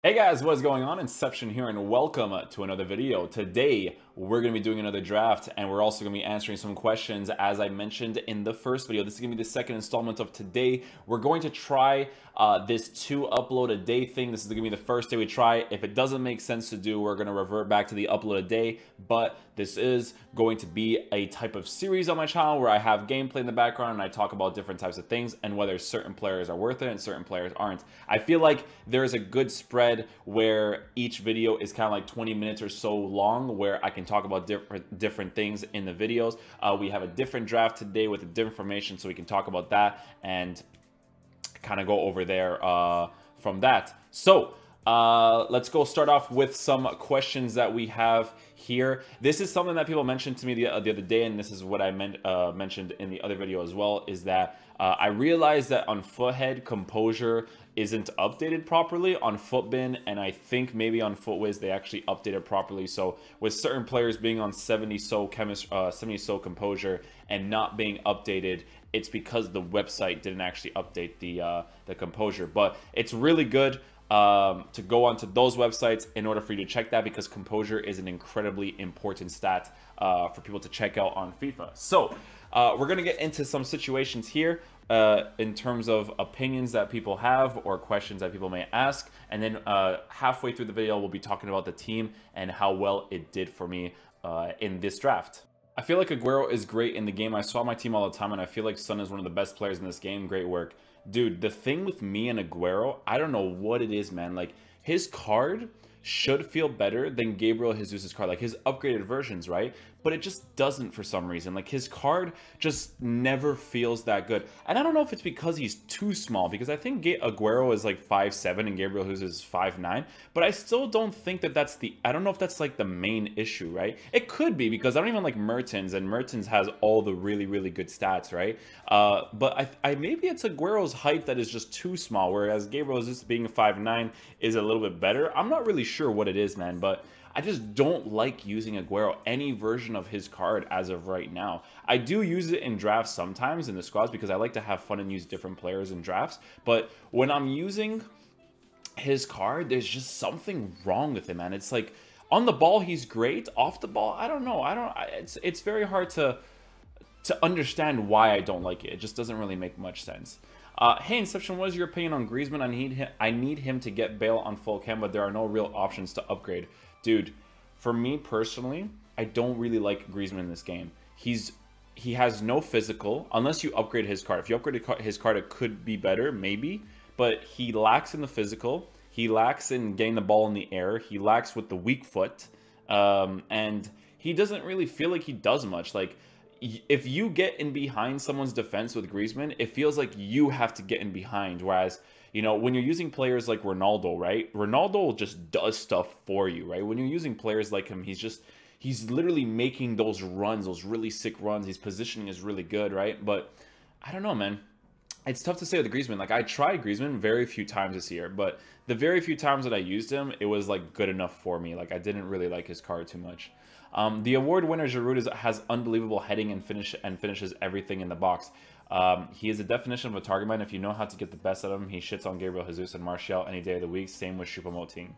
Hey guys, what is going on? Inception here and welcome to another video. Today, we're going to be doing another draft and we're also going to be answering some questions as I mentioned in the first video. This is going to be the second installment of today. We're going to try this 2 upload a day thing. This is going to be the first day we try. If it doesn't make sense to do, we're going to revert back to the upload a day, but this is going to be a type of series on my channel where I have gameplay in the background and I talk about different types of things and whether certain players are worth it and certain players aren't. I feel like there's a good spread where each video is kind of like 20 minutes or so long where I can talk about different things in the videos. We have a different draft today with a different information, so we can talk about that and kind of go over there from that. So let's go start off with some questions that we have here. This is something that people mentioned to me the other day, and this is what I mentioned in the other video as well, is that I realized that on Foothead, Composure isn't updated properly on Footbin, and I think maybe on Footwiz they actually updated properly. So with certain players being on 70 so Composure and not being updated, it's because the website didn't actually update the Composure. But it's really good to go onto those websites in order for you to check that, because Composure is an incredibly important stat for people to check out on FIFA. So we're going to get into some situations here in terms of opinions that people have or questions that people may ask, and then halfway through the video we'll be talking about the team and how well it did for me in this draft. I feel like Aguero is great in the game. I saw my team all the time and I feel like Son is one of the best players in this game. Great work. Dude, the thing with me and Aguero, I don't know what it is, man. Like, his card should feel better than Gabriel Jesus' card, like his upgraded versions, right? But it just doesn't for some reason. Like, his card just never feels that good. And I don't know if it's because he's too small, because I think Aguero is like 5'7" and Gabriel Jesus is 5'9", but I still don't think that that's I don't know if that's like the main issue, right? It could be, because I don't even like Mertens, and Mertens has all the really, really good stats, right? But I maybe it's Aguero's height that is just too small, whereas Gabriel Jesus being 5'9" is a little bit better. I'm not really sure what it is, man, but I just don't like using Aguero, any version of his card as of right now. I do use it in drafts sometimes in the squads because I like to have fun and use different players in drafts. But when I'm using his card, there's just something wrong with him, man. It's like on the ball, he's great. Off the ball, I don't know. It's very hard to understand why I don't like it. It just doesn't really make much sense. Hey, Inception, what is your opinion on Griezmann? I need him to get Bale on full cam, but there are no real options to upgrade. Dude, for me personally, I don't really like Griezmann in this game. He has no physical, unless you upgrade his card. If you upgrade his card, it could be better, maybe. But he lacks in the physical. He lacks in getting the ball in the air. He lacks with the weak foot. And he doesn't really feel like he does much. Like, if you get in behind someone's defense with Griezmann, it feels like you have to get in behind. Whereas, you know, when you're using players like Ronaldo, right? Ronaldo just does stuff for you, right? When you're using players like him, he's literally making those runs, those really sick runs. His positioning is really good, right? But I don't know, man. It's tough to say with Griezmann. Like, I tried Griezmann very few times this year, but the very few times that I used him, it was like good enough for me. Like, I didn't really like his card too much. The award winner Giroud has unbelievable heading and finishes everything in the box. He is a definition of a target man. If you know how to get the best out of him, he shits on Gabriel Jesus and Martial any day of the week. Same with Choupo-Moting.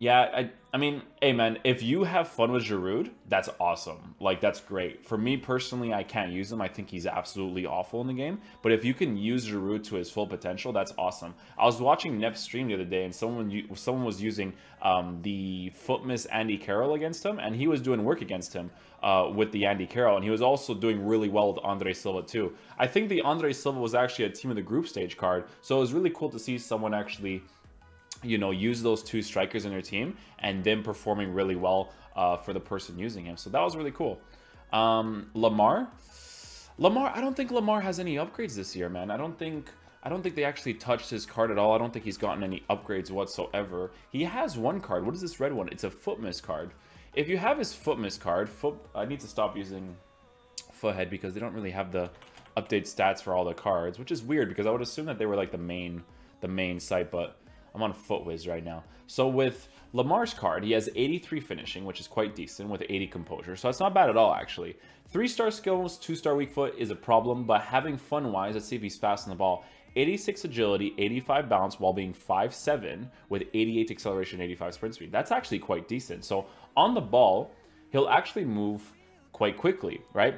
Yeah, I mean, hey man, if you have fun with Giroud, that's awesome. Like, that's great. For me personally, I can't use him. I think he's absolutely awful in the game. But if you can use Giroud to his full potential, that's awesome. I was watching Nep's stream the other day, and someone was using the Footmiss Andy Carroll against him, and he was doing work against him with the Andy Carroll, and he was also doing really well with Andre Silva too. I think the Andre Silva was actually a team of the group stage card, so it was really cool to see someone actually, you know, use those two strikers in their team and then performing really well for the person using him. So that was really cool. Lamar, I don't think Lamar has any upgrades this year, man. I don't think they actually touched his card at all. I don't think he's gotten any upgrades whatsoever. He has one card. What is this red one? It's a Footmiss card. If you have his Footmiss card, I need to stop using Foothead because they don't really have the update stats for all the cards, which is weird because I would assume that they were like the main site, but I'm on Footwiz right now. So with Lamar's card, he has 83 finishing, which is quite decent, with 80 composure. So that's not bad at all, actually. 3-star skills, 2-star weak foot is a problem, but having fun-wise, let's see if he's fast on the ball. 86 agility, 85 balance while being 5'7", with 88 acceleration, 85 sprint speed. That's actually quite decent. So on the ball, he'll actually move quite quickly, right?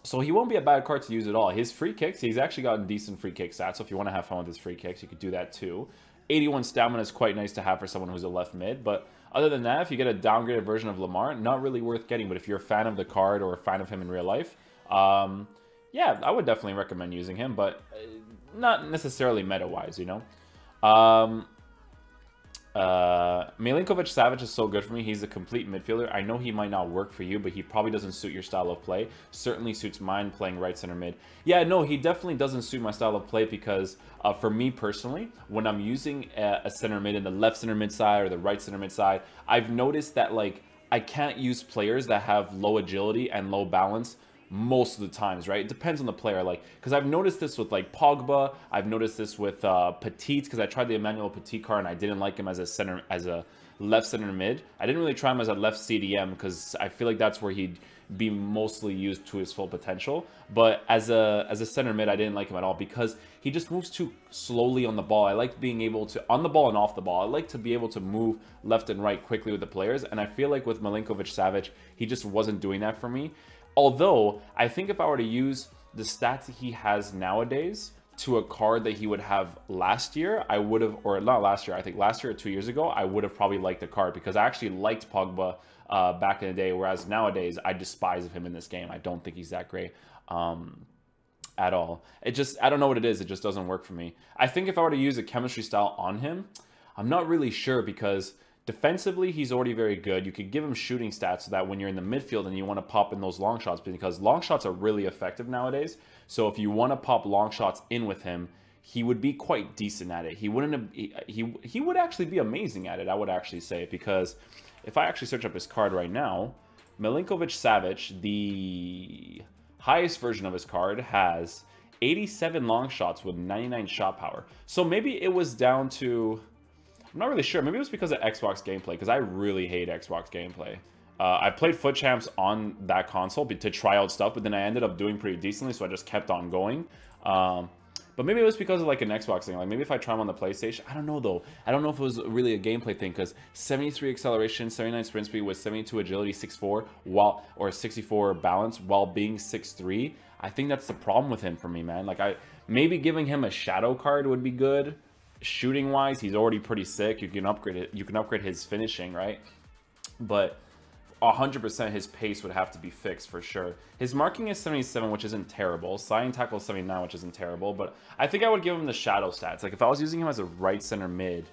So he won't be a bad card to use at all. His free kicks, he's actually gotten decent free kick stats. So if you want to have fun with his free kicks, you could do that too. 81 stamina is quite nice to have for someone who's a left mid. But other than that, if you get a downgraded version of Lamar, not really worth getting. But if you're a fan of the card or a fan of him in real life, yeah, I would definitely recommend using him. But not necessarily meta-wise, you know? Milinkovic-Savic is so good for me. He's a complete midfielder. I know he might not work for you, but he probably doesn't suit your style of play. Certainly suits mine playing right center mid. Yeah, no, he definitely doesn't suit my style of play because for me personally, when I'm using a center mid in the left center mid side or the right center mid side, I've noticed that like I can't use players that have low agility and low balance most of the times, right? It depends on the player, like, because I've noticed this with like Pogba, I've noticed this with Petit, because I tried the Emmanuel Petit card and I didn't like him as a center, as a left center mid. I didn't really try him as a left CDM because I feel like that's where he'd be mostly used to his full potential. But as a center mid, I didn't like him at all because he just moves too slowly on the ball. I like being able to, on the ball and off the ball, I like to be able to move left and right quickly with the players. And I feel like with Milinkovic-Savic, he just wasn't doing that for me. Although, I think if I were to use the stats that he has nowadays to a card that he would have last year, I would have, or not last year, I think last year or 2 years ago, I would have probably liked the card because I actually liked Pogba back in the day, whereas nowadays, I despise of him in this game. I don't think he's that great at all. It just, I don't know what it is. It just doesn't work for me. I think if I were to use a chemistry style on him, I'm not really sure because defensively, he's already very good. You could give him shooting stats so that when you're in the midfield and you want to pop in those long shots, because long shots are really effective nowadays. So if you want to pop long shots in with him, he would be quite decent at it. He wouldn't. He would actually be amazing at it, I would actually say, because if I actually search up his card right now, Milinkovic-Savic, the highest version of his card, has 87 long shots with 99 shot power. So maybe it was down to, I'm not really sure. Maybe it was because of Xbox gameplay, because I really hate Xbox gameplay. I played Foot Champs on that console to try out stuff, but then I ended up doing pretty decently, so I just kept on going. But maybe it was because of like an Xbox thing. Like maybe if I try them on the PlayStation, I don't know though. I don't know if it was really a gameplay thing because 73 acceleration, 79 sprint speed with 72 agility, 6'4", or 64 balance while being 6'3". I think that's the problem with him for me, man. Like maybe giving him a shadow card would be good. Shooting wise, he's already pretty sick. You can upgrade it. You can upgrade his finishing, right? But 100% his pace would have to be fixed for sure. His marking is 77, which isn't terrible. Sliding tackle is 79, which isn't terrible. But I think I would give him the shadow stats. Like if I was using him as a right center mid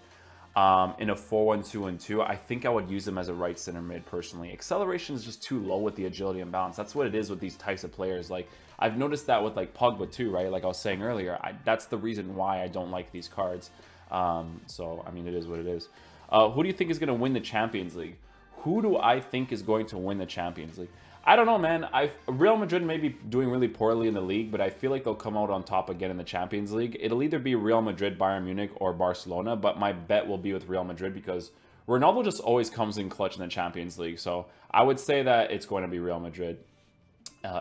in a 4-1-2-2, I think I would use him as a right center mid personally. Acceleration is just too low with the agility and balance. That's what it is with these types of players. Like I've noticed that with like Pogba too, right? Like I was saying earlier, that's the reason why I don't like these cards. So I mean, it is what it is. Who do you think is going to win the Champions League? Who do I think is going to win the Champions League? I don't know, man. Real Madrid may be doing really poorly in the league, but I feel like they'll come out on top again in the Champions League. It'll either be Real Madrid, Bayern Munich, or Barcelona, but my bet will be with Real Madrid because Ronaldo just always comes in clutch in the Champions League. So I would say that it's going to be Real Madrid,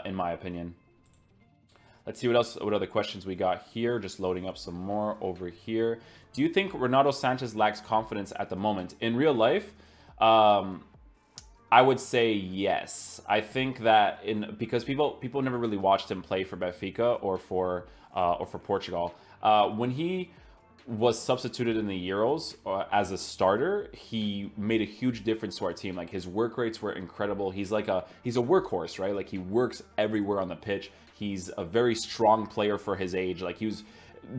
in my opinion. Let's see what other questions we got here. Just loading up some more over here. Do you think Renato Sanchez lacks confidence at the moment? In real life, I would say yes. I think that because people never really watched him play for Benfica or for Portugal. When he was substituted in the Euros as a starter, he made a huge difference to our team. Like his work rates were incredible. He's a workhorse, right? Like he works everywhere on the pitch. He's a very strong player for his age. Like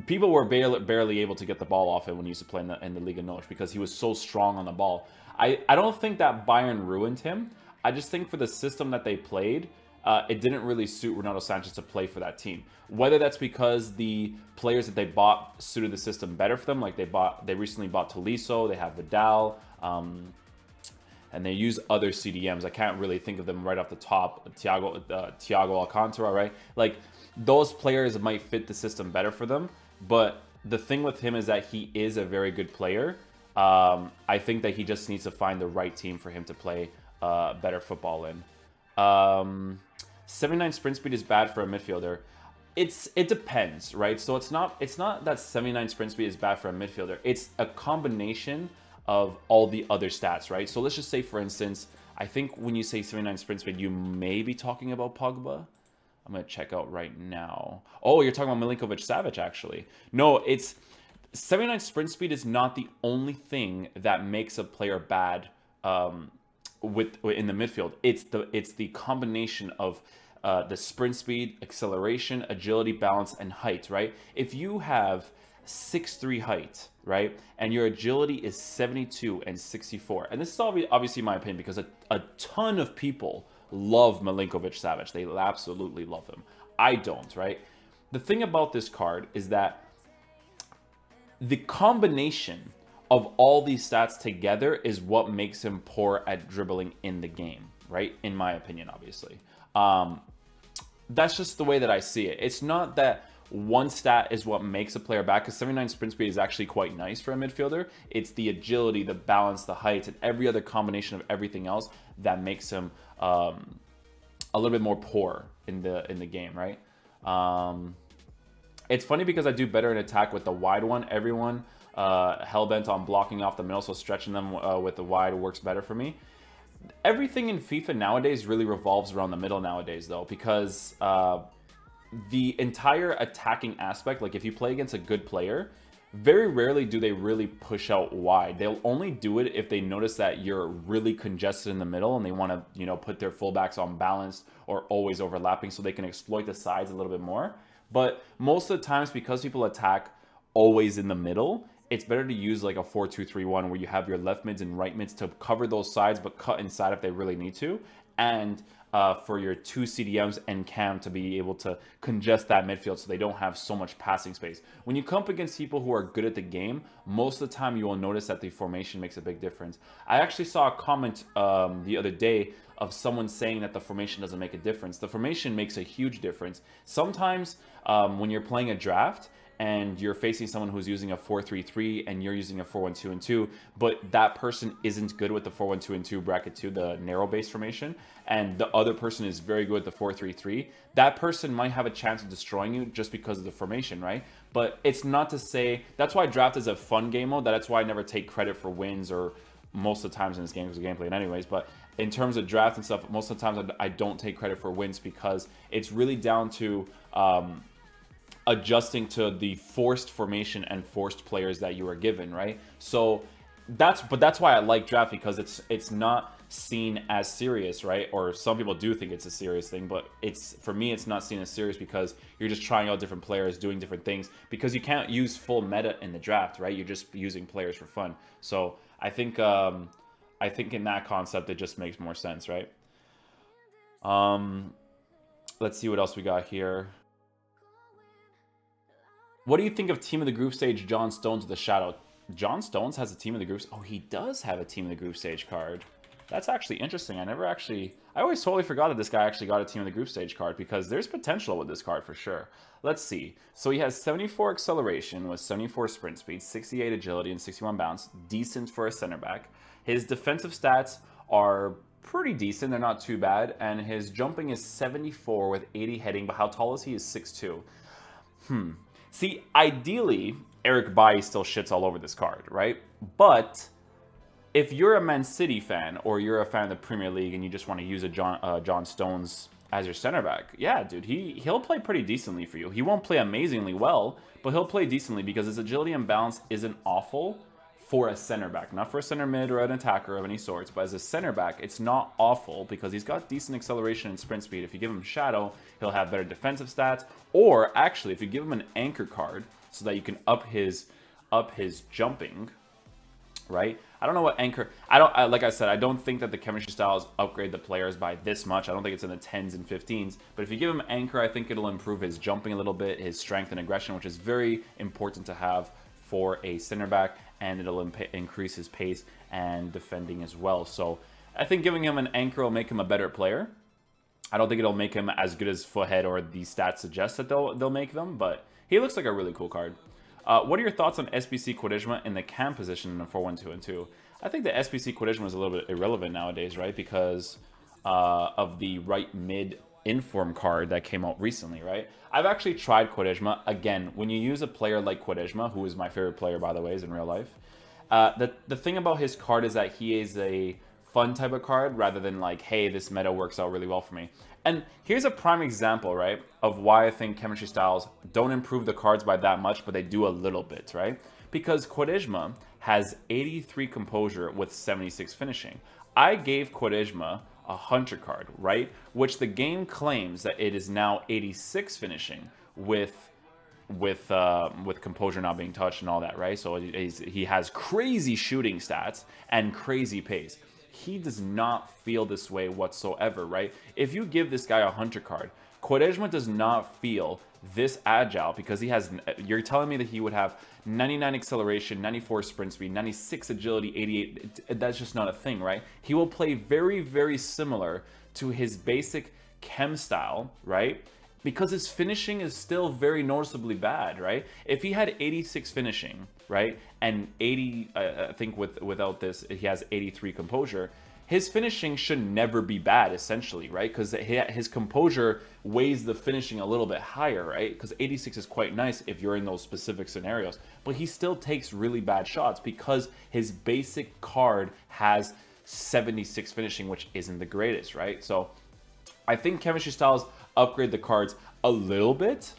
people were barely able to get the ball off him when he used to play in the Liga NOS because he was so strong on the ball. I don't think that Bayern ruined him. I just think for the system that they played, it didn't really suit Renato Sanchez to play for that team. Whether that's because the players that they bought suited the system better for them, like they recently bought Tolisso, they have Vidal, and they use other CDMs. I can't really think of them right off the top. Thiago Alcantara, right? Like those players might fit the system better for them. But the thing with him is that he is a very good player. I think that he just needs to find the right team for him to play better football in. 79 sprint speed is bad for a midfielder. it depends, right? So it's not that 79 sprint speed is bad for a midfielder. It's a combination of all the other stats, right? So let's just say, for instance, I think when you say 79 sprint speed, you may be talking about Pogba. I'm going to check out right now. Oh, you're talking about Milinkovic-Savic, actually. No, it's 79 sprint speed is not the only thing that makes a player bad in the midfield. It's the combination of the sprint speed, acceleration, agility, balance, and height, right? If you have 6'3" height, right, and your agility is 72 and 64, and this is obviously my opinion because a ton of people love Milinkovic-Savic. They absolutely love him. I don't, right? The thing about this card is that the combination of all these stats together is what makes him poor at dribbling in the game, right? In my opinion, obviously. That's just the way that I see it. It's not that one stat is what makes a player bad, because 79 sprint speed is actually quite nice for a midfielder. It's the agility, the balance, the height, and every other combination of everything else that makes him a little bit more poor in the game, right? It's funny because I do better in attack with the wide one. Everyone hell-bent on blocking off the middle, so stretching them with the wide works better for me. Everything in FIFA nowadays really revolves around the middle nowadays, though, because the entire attacking aspect, like if you play against a good player, very rarely do they really push out wide. They'll only do it if they notice that you're really congested in the middle and they want to, you know, put their fullbacks on balance or always overlapping so they can exploit the sides a little bit more. But most of the times, because people attack always in the middle, it's better to use like a 4-2-3-1 where you have your left mids and right mids to cover those sides but cut inside if they really need to, and for your two CDMs and Cam to be able to congest that midfield so they don't have so much passing space. When you come up against people who are good at the game, most of the time you will notice that the formation makes a big difference. I actually saw a comment the other day of someone saying that the formation doesn't make a difference. The formation makes a huge difference. Sometimes when you're playing a draft and you're facing someone who's using a 4-3-3 and you're using a 4-1-2-2, but that person isn't good with the 4-1-2-2 bracket 2, the narrow base formation, and the other person is very good with the 4-3-3, that person might have a chance of destroying you just because of the formation, right? But it's not to say, that's why draft is a fun game mode. That's why I never take credit for wins, or most of the times in this game because of gameplay anyways, but in terms of draft and stuff, most of the times I don't take credit for wins because it's really down to adjusting to the forced formation and forced players that you are given, right? So that's why I like draft, because it's not seen as serious, right? Or some people do think it's a serious thing, but for me it's not seen as serious because you're just trying out different players, doing different things, because you can't use full meta in the draft, right? You're just using players for fun. So I think in that concept it just makes more sense, right? Let's see what else we got here. What do you think of Team of the Group Stage John Stones with a Shadow? John Stones has a Team of the Group... Oh, he does have a Team of the Group Stage card. That's actually interesting. I always totally forgot that this guy actually got a Team of the Group Stage card, because there's potential with this card for sure. Let's see. So he has 74 acceleration with 74 sprint speed, 68 agility, and 61 bounce. Decent for a center back. His defensive stats are pretty decent. They're not too bad. And his jumping is 74 with 80 heading. But how tall is he? Is 6'2". See, ideally, Eric Bailly still shits all over this card, right? But if you're a Man City fan, or you're a fan of the Premier League and you just want to use a John Stones as your center back, yeah, dude, he'll play pretty decently for you. He won't play amazingly well, but he'll play decently because his agility and balance isn't awful for a center back. Not for a center mid or an attacker of any sorts, but as a center back, it's not awful because he's got decent acceleration and sprint speed. If you give him Shadow, he'll have better defensive stats. Or actually, if you give him an anchor card so that you can up his jumping, right? I don't know what anchor... like I said, I don't think that the chemistry styles upgrade the players by this much. I don't think it's in the 10s and 15s. But if you give him anchor, I think it'll improve his jumping a little bit, his strength and aggression, which is very important to have for a center back, and it'll increase his pace and defending as well. So I think giving him an anchor will make him a better player. I don't think it'll make him as good as Foothead or the stats suggest that they'll make them, but he looks like a really cool card. What are your thoughts on SBC Quaresma in the cam position in the 4-1-2-2? I think the SBC Quaresma is a little bit irrelevant nowadays, right? Because of the right mid Inform card that came out recently, right? I've actually tried Quaresma. Again, when you use a player like Quaresma, who is my favorite player, by the way, is in real life, the thing about his card is that he is a fun type of card rather than like, hey, this meta works out really well for me. And here's a prime example, right, of why I think chemistry styles don't improve the cards by that much, but they do a little bit, right? Because Quaresma has 83 composure with 76 finishing. I gave Quaresma a Hunter card, right? Which the game claims that it is now 86 finishing with composure not being touched and all that, right? So he has crazy shooting stats and crazy pace. He does not feel this way whatsoever, right? If you give this guy a Hunter card, Quaresma does not feel this agile because he has, you're telling me that he would have 99 acceleration, 94 sprint speed, 96 agility, 88, that's just not a thing, right? He will play very, very similar to his basic chem style, right? Because his finishing is still very noticeably bad, right? If he had 86 finishing, right, and 80, I think without this, he has 83 composure, his finishing should never be bad, essentially, right? Because his composure weighs the finishing a little bit higher, right? Because 86 is quite nice if you're in those specific scenarios. But he still takes really bad shots because his basic card has 76 finishing, which isn't the greatest, right? So I think chemistry styles upgrade the cards a little bit,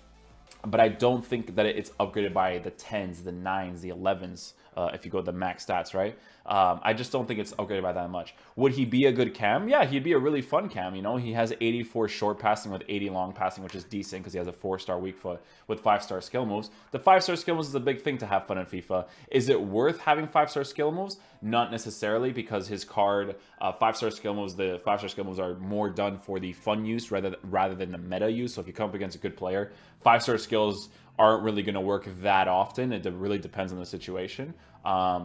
but I don't think that it's upgraded by the 10s, the 9s, the 11s, if you go to the max stats, right? I just don't think it's upgraded by that much. Would he be a good cam? Yeah, he'd be a really fun cam, you know? He has 84 short passing with 80 long passing, which is decent because he has a 4-star weak foot with 5-star skill moves. The 5-star skill moves is a big thing to have fun in FIFA. Is it worth having 5-star skill moves? Not necessarily, because his card, 5-star skill moves, the 5-star skill moves are more done for the fun use rather than the meta use. So if you come up against a good player, 5-star skills aren't really going to work that often. It really depends on the situation.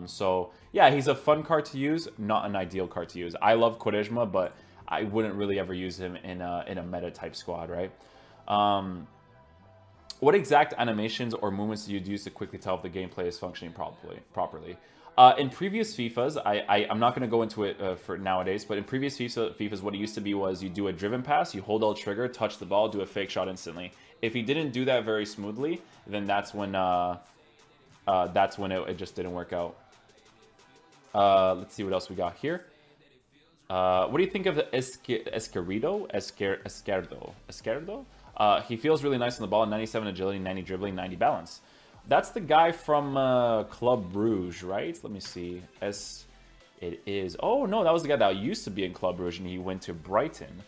So yeah, he's a fun card to use, not an ideal card to use. I love Quaresma, but I wouldn't really ever use him in a meta type squad, right? What exact animations or movements do you use to quickly tell if the gameplay is functioning properly? In previous FIFAs, I'm not going to go into it for nowadays, but in previous FIFAs, what it used to be was you do a driven pass, you hold L trigger, touch the ball, do a fake shot instantly. If he didn't do that very smoothly, then that's when it just didn't work out. Let's see what else we got here. What do you think of the Esquerdo? He feels really nice on the ball, 97 agility, 90 dribbling, 90 balance. That's the guy from Club Brugge, right? Let me see. It is. Oh, no, that was the guy that used to be in Club Brugge, and he went to Brighton.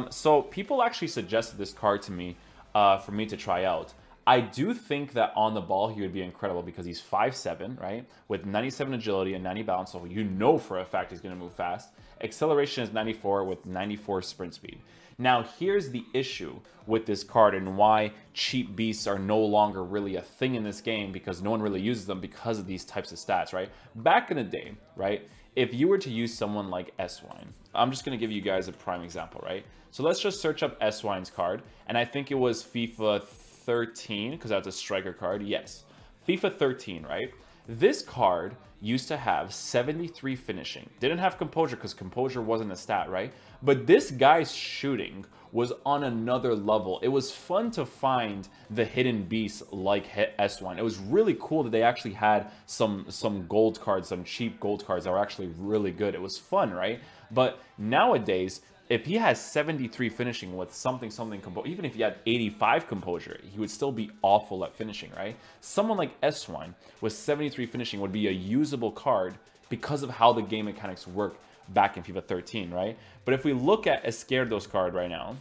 So people actually suggested this card to me for me to try out. I do think that on the ball, he would be incredible because he's 5'7", right? With 97 agility and 90 balance, so you know for a fact he's going to move fast. Acceleration is 94 with 94 sprint speed. Now, here's the issue with this card and why cheap beasts are no longer really a thing in this game, because no one really uses them because of these types of stats, right? Back in the day, right, if you were to use someone like S-Wine, I'm just going to give you guys a prime example, right? So let's just search up S-Wine's card, and I think it was FIFA 13, because that's a striker card. Yes, FIFA 13, right? This card used to have 73 finishing. Didn't have composure because composure wasn't a stat, right? But this guy's shooting was on another level. It was fun to find the hidden beasts like S1. It was really cool that they actually had some gold cards, some cheap gold cards that were actually really good. It was fun, right? But nowadays, if he has 73 finishing with something composure, even if he had 85 composure, he would still be awful at finishing, right? Someone like S1 with 73 finishing would be a usable card because of how the game mechanics work back in FIFA 13, right? But if we look at Esquerdo's card right now,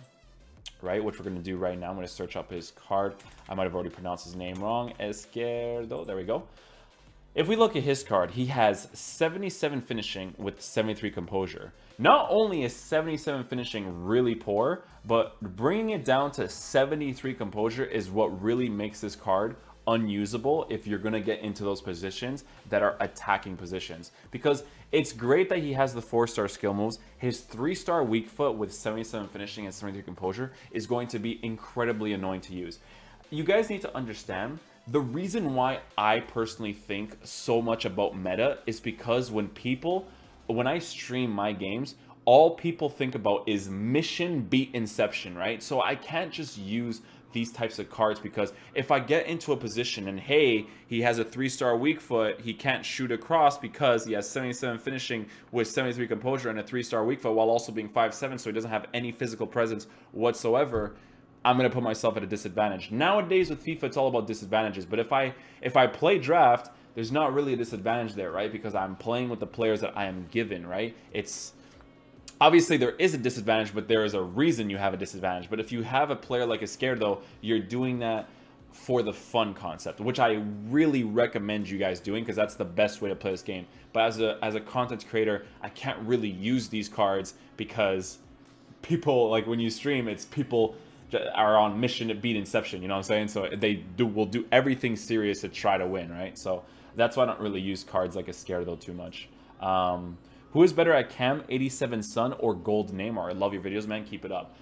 right, which we're going to do right now, I'm going to search up his card. I might have already pronounced his name wrong. Esquerdo, there we go. If we look at his card, he has 77 finishing with 73 composure. Not only is 77 finishing really poor, but bringing it down to 73 composure is what really makes this card unusable if you're going to get into those positions that are attacking positions. Because it's great that he has the 4-star skill moves. His 3-star weak foot with 77 finishing and 73 composure is going to be incredibly annoying to use. You guys need to understand, the reason why I personally think so much about meta is because when I stream my games, all people think about is mission beat inception, right? So I can't just use these types of cards, because if I get into a position and hey, he has a 3-star weak foot, he can't shoot across because he has 77 finishing with 73 composure and a 3-star weak foot while also being 5'7", so he doesn't have any physical presence whatsoever, I'm going to put myself at a disadvantage. Nowadays with FIFA, it's all about disadvantages, but if I play draft, there's not really a disadvantage there, right? Because I'm playing with the players that I am given, right? It's obviously there is a disadvantage, but there is a reason you have a disadvantage. But if you have a player like Izquierdo, you're doing that for the fun concept, which I really recommend you guys doing, because that's the best way to play this game. But as a content creator, I can't really use these cards because people, like when you stream, it's people that are on mission to beat inception, you know what I'm saying? So will do everything serious to try to win, right? So that's why I don't really use cards like Izquierdo too much. Who is better at Cam, 87 Sun, or Gold Neymar? I love your videos, man. Keep it up.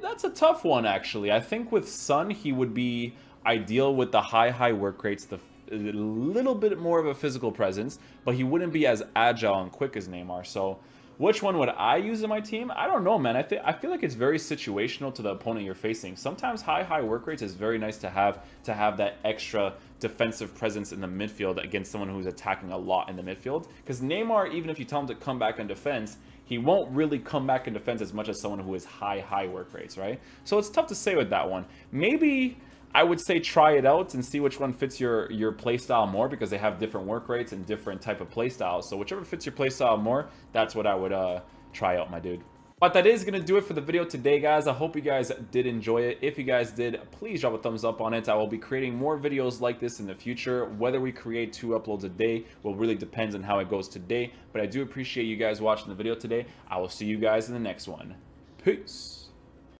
That's a tough one, actually. I think with Sun, he would be ideal with the high work rates, a little bit more of a physical presence, but he wouldn't be as agile and quick as Neymar. So which one would I use in my team? I don't know, man. I feel like it's very situational to the opponent you're facing. Sometimes high work rates is very nice to have that extra defensive presence in the midfield against someone who's attacking a lot in the midfield. Because Neymar, even if you tell him to come back in defense, he won't really come back in defense as much as someone who is high work rates, right? So it's tough to say with that one. Maybe I would say try it out and see which one fits your play style more, because they have different work rates and different type of play styles. So whichever fits your play style more, that's what I would try out, my dude. But that is going to do it for the video today, guys. I hope you guys did enjoy it. If you guys did, please drop a thumbs up on it. I will be creating more videos like this in the future. Whether we create 2 uploads a day will really depends on how it goes today. But I do appreciate you guys watching the video today. I will see you guys in the next one. Peace.